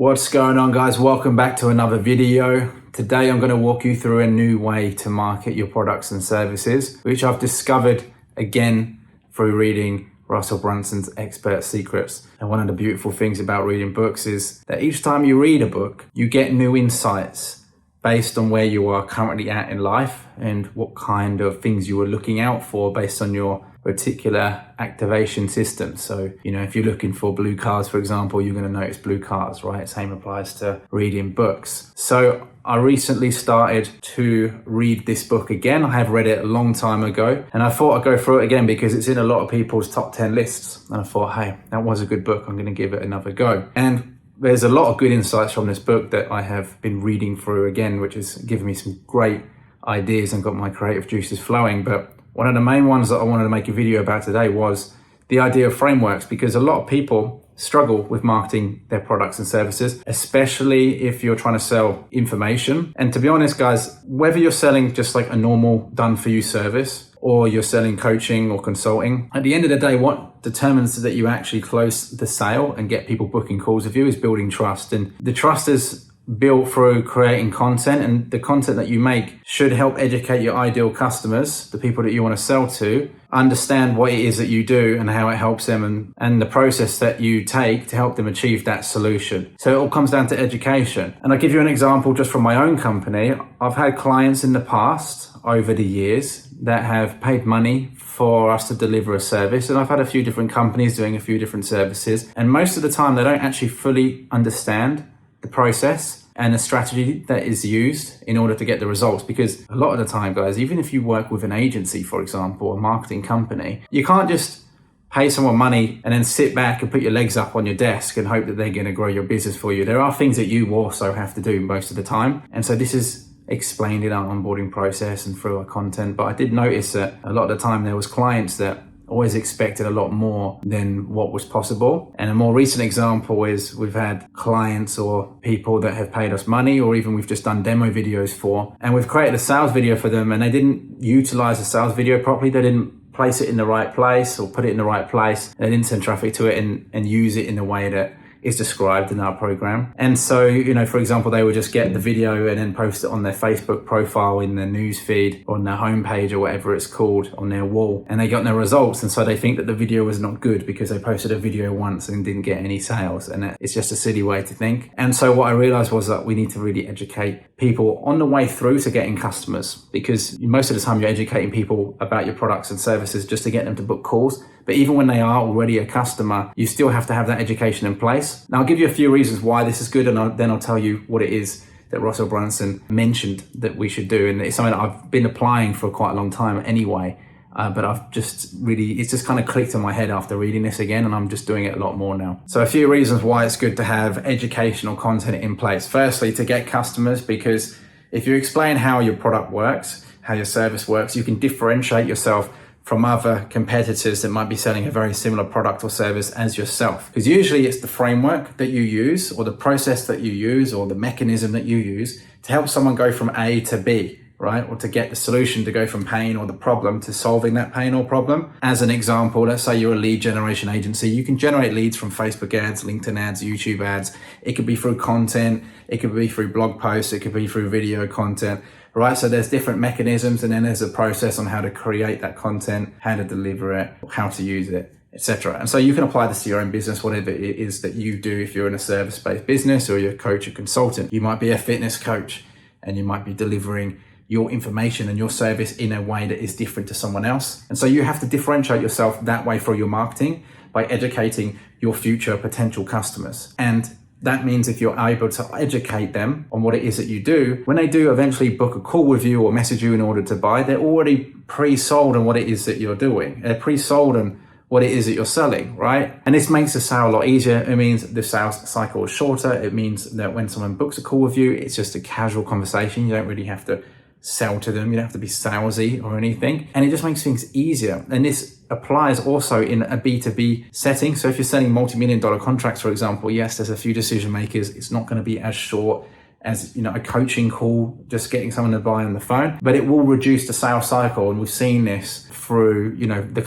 What's going on, guys? Welcome back to another video. Today I'm going to walk you through a new way to market your products and services, which I've discovered again through reading Russell Brunson's Expert Secrets. And one of the beautiful things about reading books is that each time you read a book, you get new insights based on where you are currently at in life and what kind of things you were looking out for based on your particular activation system. So, if you're looking for blue cars, for example, you're going to notice blue cars, right? Same applies to reading books. So I recently started to read this book again. I have read it a long time ago, and I thought I'd go through it again because it's in a lot of people's top 10 lists. And I thought, hey, that was a good book. I'm going to give it another go. And there's a lot of good insights from this book that I have been reading through again, which has given me some great ideas and got my creative juices flowing. But one of the main ones that I wanted to make a video about today was the idea of frameworks, because a lot of people struggle with marketing their products and services, especially if you're trying to sell information. And to be honest, guys, whether you're selling just like a normal done for you service or you're selling coaching or consulting, at the end of the day, what determines that you actually close the sale and get people booking calls with you is building trust. And the trust is built through creating content, and the content that you make should help educate your ideal customers, the people that you want to sell to, understand what it is that you do and how it helps them, and the process that you take to help them achieve that solution. So it all comes down to education. And I'll give you an example just from my own company. I've had clients in the past over the years that have paid money for us to deliver a service, and I've had a few different companies doing a few different services, and most of the time they don't actually fully understand the process and the strategy that is used in order to get the results. Because a lot of the time, guys, even if you work with an agency, for example, a marketing company, you can't just pay someone money and then sit back and put your legs up on your desk and hope that they're going to grow your business for you. There are things that you also have to do most of the time. And so this is explained in our onboarding process and through our content. But I did notice that a lot of the time there was clients that always expected a lot more than what was possible. And a more recent example is we've had clients or people that have paid us money, or even we've just done demo videos for, and we've created a sales video for them and they didn't utilize the sales video properly. They didn't place it in the right place or put it in the right place. They didn't send traffic to it and use it in a way that is described in our program. And so, for example, they would just get the video and then post it on their Facebook profile, in their news feed, on their homepage or whatever it's called, on their wall, and they got no results. And so they think that the video was not good because they posted a video once and didn't get any sales. And it's just a silly way to think. And so what I realized was that we need to really educate people on the way through to getting customers, because most of the time you're educating people about your products and services just to get them to book calls. But even when they are already a customer, you still have to have that education in place. Now, I'll give you a few reasons why this is good, and then I'll tell you what it is that Russell Brunson mentioned that we should do. And it's something that I've been applying for quite a long time anyway. But it's just kind of clicked in my head after reading this again, and I'm just doing it a lot more now. So a few reasons why it's good to have educational content in place. Firstly, to get customers, because if you explain how your product works, how your service works, you can differentiate yourself from other competitors that might be selling a very similar product or service as yourself. Because usually it's the framework that you use, or the process that you use, or the mechanism that you use to help someone go from A to B, right? Or to get the solution to go from pain or the problem to solving that pain or problem. As an example, let's say you're a lead generation agency. You can generate leads from Facebook ads, LinkedIn ads, YouTube ads. It could be through content. It could be through blog posts. It could be through video content. Right, so there's different mechanisms, and then there's a process on how to create that content, how to deliver it, how to use it, etc. And so you can apply this to your own business, whatever it is that you do. If you're in a service-based business, or you're a coach or consultant, you might be a fitness coach, and you might be delivering your information and your service in a way that is different to someone else. And so you have to differentiate yourself that way for your marketing by educating your future potential customers. And that means if you're able to educate them on what it is that you do, when they do eventually book a call with you or message you in order to buy, they're already pre-sold on what it is that you're doing. They're pre-sold on what it is that you're selling, right? And this makes the sale a lot easier. It means the sales cycle is shorter. It means that when someone books a call with you, it's just a casual conversation. You don't really have to sell to them. You don't have to be salesy or anything. And it just makes things easier. And this applies also in a B2B setting. So if you're selling multi-million-dollar contracts, for example, yes, there's a few decision makers. It's not going to be as short as, a coaching call, just getting someone to buy on the phone, but it will reduce the sales cycle. And we've seen this through,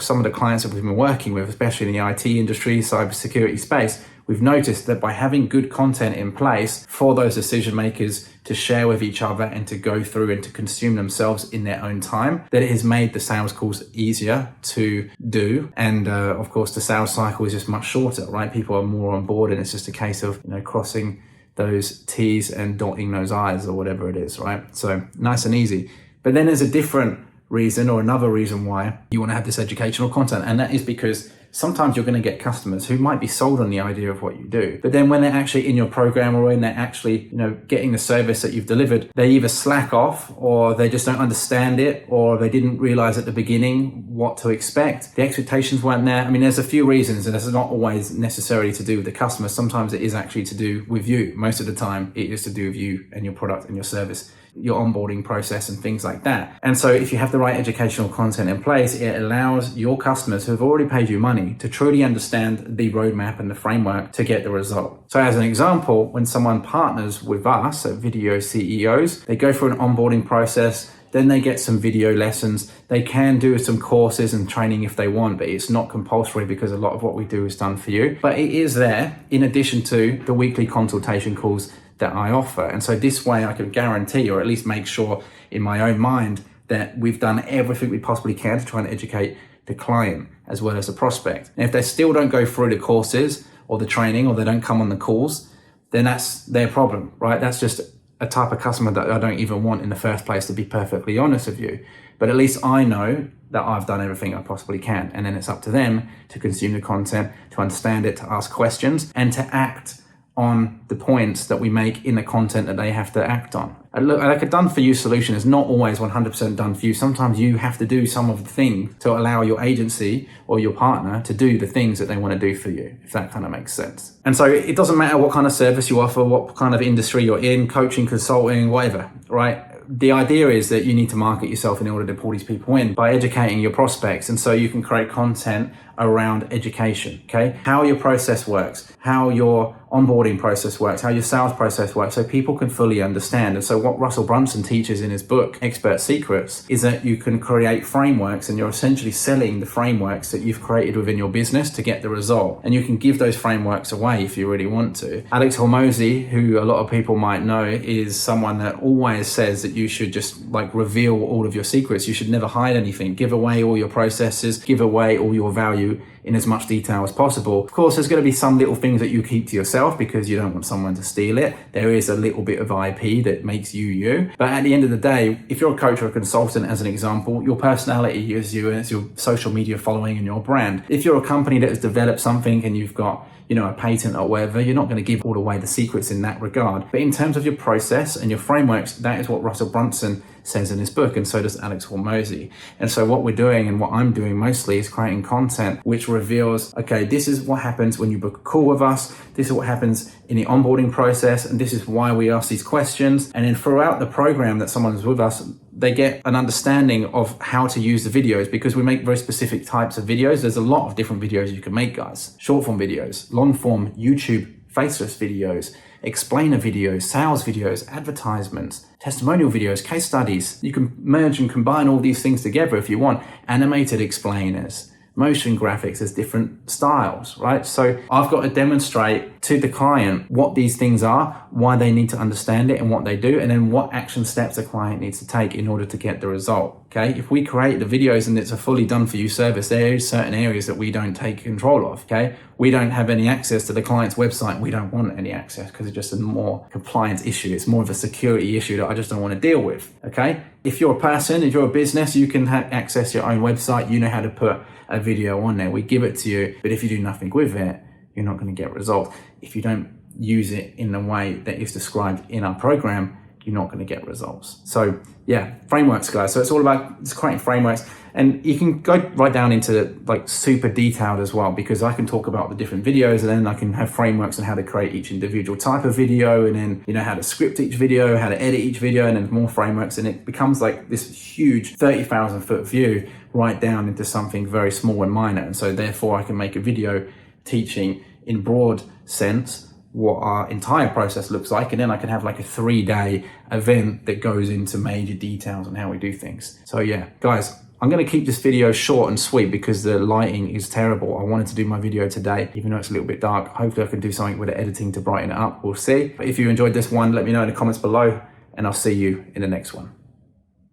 some of the clients that we've been working with, especially in the IT industry, cybersecurity space, we've noticed that by having good content in place for those decision makers to share with each other and to go through and to consume themselves in their own time, that it has made the sales calls easier to do. And of course, the sales cycle is just much shorter, right? People are more on board, and it's just a case of, crossing those T's and dotting those I's, or whatever it is, right? So nice and easy. But then there's a different reason, or another reason why you want to have this educational content, and that is because sometimes you're going to get customers who might be sold on the idea of what you do, but then when they're actually in your program, or when they're actually, getting the service that you've delivered, they either slack off, or they just don't understand it, or they didn't realize at the beginning what to expect. The expectations weren't there. I mean, there's a few reasons, and this is not always necessarily to do with the customer. Sometimes it is actually to do with you. Most of the time it is to do with you and your product and your service, your onboarding process and things like that. And so if you have the right educational content in place, it allows your customers who have already paid you money to truly understand the roadmap and the framework to get the result. So as an example, when someone partners with us at Video CEOs, they go through an onboarding process, then they get some video lessons. They can do some courses and training if they want, but it's not compulsory because a lot of what we do is done for you. But it is there in addition to the weekly consultation calls that I offer. And so this way I can guarantee, or at least make sure in my own mind, that we've done everything we possibly can to try and educate the client as well as the prospect. And if they still don't go through the courses or the training, or they don't come on the calls, then that's their problem, right? That's just a type of customer that I don't even want in the first place, to be perfectly honest with you. But at least I know that I've done everything I possibly can. And then it's up to them to consume the content, to understand it, to ask questions, and to act on the points that we make in the content that they have to act on. Like a done for you solution is not always 100% done for you. Sometimes you have to do some of the things to allow your agency or your partner to do the things that they want to do for you, if that kind of makes sense. And so it doesn't matter what kind of service you offer, what kind of industry you're in, coaching, consulting, whatever, right? The idea is that you need to market yourself in order to pull these people in by educating your prospects. And so you can create content around education, okay? How your process works, how your onboarding process works, how your sales process works, so people can fully understand. And so what Russell Brunson teaches in his book, Expert Secrets, is that you can create frameworks, and you're essentially selling the frameworks that you've created within your business to get the result. And you can give those frameworks away if you really want to. Alex Hormozi, who a lot of people might know, is someone that always says that you should just reveal all of your secrets. You should never hide anything. Give away all your processes, give away all your value in as much detail as possible. Of course, there's going to be some little things that you keep to yourself because you don't want someone to steal it. There is a little bit of IP that makes you you. But at the end of the day, if you're a coach or a consultant, as an example, your personality is you, and it's your social media following and your brand. If you're a company that has developed something and you've got a patent or whatever, you're not going to give all away the secrets in that regard. But in terms of your process and your frameworks, that is what Russell Brunson says in his book, and so does Alex Hormozi. And so what we're doing, and what I'm doing mostly, is creating content which reveals, okay, this is what happens when you book a call with us, this is what happens in the onboarding process, and this is why we ask these questions. And then throughout the program that someone is with us, they get an understanding of how to use the videos, because we make very specific types of videos. There's a lot of different videos you can make, guys. Short form videos, long form YouTube faceless videos, explainer videos, sales videos, advertisements, testimonial videos, case studies. You can merge and combine all these things together if you want. Animated explainers, motion graphics, there's different styles, right? So I've got to demonstrate to the client what these things are, why they need to understand it and what they do, and then what action steps the client needs to take in order to get the result, okay? If we create the videos and it's a fully done for you service, there is certain areas that we don't take control of, okay? We don't have any access to the client's website. We don't want any access because it's just a more compliance issue. It's more of a security issue that I just don't want to deal with, okay? If you're a person, if you're a business, you can access your own website. You know how to put a video on there. We give it to you, but if you do nothing with it, you're not going to get results. If you don't use it in the way that is described in our program, you're not going to get results. So yeah, frameworks, guys. So it's all about just creating frameworks, and you can go right down into super detailed as well, because I can talk about the different videos, and then I can have frameworks on how to create each individual type of video, and then how to script each video, how to edit each video, and then more frameworks, and it becomes like this huge 30,000 foot view right down into something very small and minor. And so therefore I can make a video teaching in broad sense what our entire process looks like, and then I can have like a 3-day event that goes into major details on how we do things. So yeah, guys, I'm going to keep this video short and sweet because the lighting is terrible. I wanted to do my video today, even though it's a little bit dark. Hopefully I can do something with the editing to brighten it up. We'll see. But if you enjoyed this one, let me know in the comments below, and I'll see you in the next one.